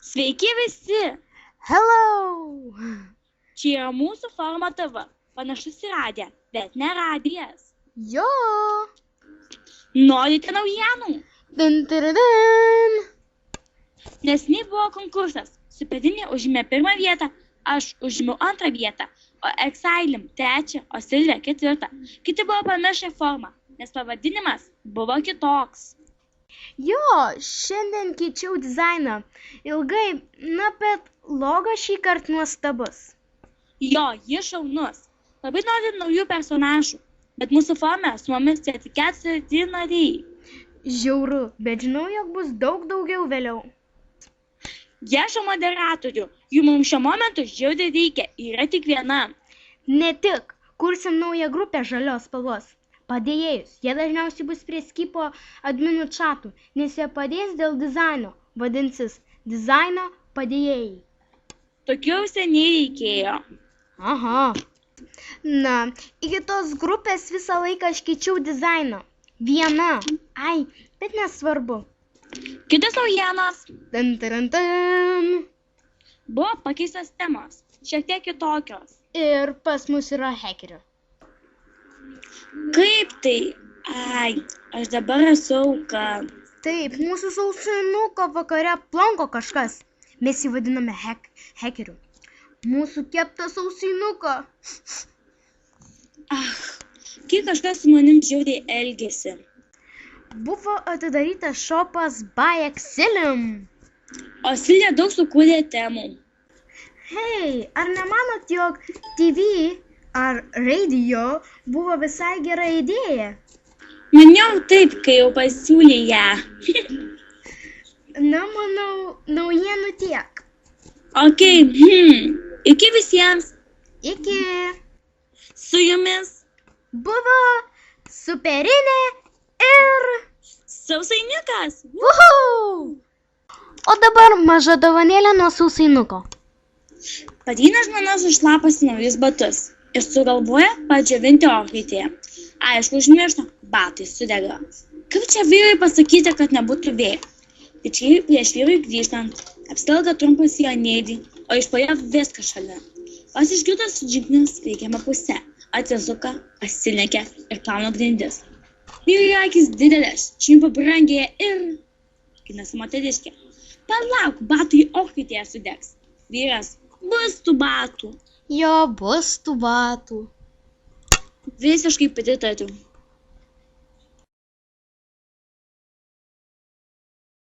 Sveiki visi! Hello! Čia yra mūsų Forumo TV. Panašus į radiją, bet ne radijas. Jo! Norite naujienų? Din. Neseniai buvo konkursas. Supedinė užėmė 1 vietą, aš užėmiau 2 vietą, o Exailim 3, o Silvija 4. Kiti buvo pamiršę formą, nes pavadinimas buvo kitoks. Jo, šiandien keičiau dizainą. Ilgai, bet logo šį kartą nuostabus. Jo, jis šaunus. Labai noriu naujų personažų, bet mūsų forume su mumis tik 4 nariai. Žiauru, bet žinau, jog bus daug daugiau vėliau. Ieško moderatorių, jų mums šiuo momentu žiauriai reikia, yra tik viena. Ne tik, kursim naują grupę žalios spalvos. Padėjėjus, jie dažniausiai bus prie Skypo adminų čatų, nes jie padės dėl dizaino, vadinsis dizaino padėjėjai. Tokių seniai reikėjo. Aha. Na, iki tos grupės visą laiką aš keičiau dizainą. Viena. Ai, bet nesvarbu. Kitas naujienos. Tan. Buvo pakeistas temos, šiek tiek kitokios. Ir pas mus yra hekerio. Kaip tai? Ai, aš dabar esu auka. Taip, mūsų sausinuko vakare aplanko kažkas. Mes jį vadiname hekeriu. Mūsų keptas sausinuko. Kai kažkas su manim žiauriai elgėsi. Buvo atidarytas šopas by Exailim. O Silvija daug sukūrė temų. Hei, ar nemanot, jog TV ar radio buvo visai gera idėja? Maniau taip, kai jau pasiūlė ją. Na, manau, naujienų tiek. Ok, iki visiems. Iki. Su jumis Buvo superinė ir sausainiukas. Woohoo! O dabar maža dovanėlė nuo sausainuko. Patyna žmona sušlaposi naujus batus ir sugalvoja padžiovinti orkaitėje. Aišku, užmiršta, batai sudega. Kaip čia vyrui pasakyti, kad nebūtų vėjo? Tačiau prieš vyrui grįžtant, apsilga trumpas jonėdį, o iš po jo viskas šalia. Pas išgirdo su žingsnis sveikiamą pusę, atsisuka, pasilekia ir plauna grindis. Vyrui akis didelės, čiumpa brangiai ir... Kinasi moteriškė. Palauk, batai orkaitėje sudegs. Vyras, bus tų batų. Jo, bus tų batų. Visiškai pritariu.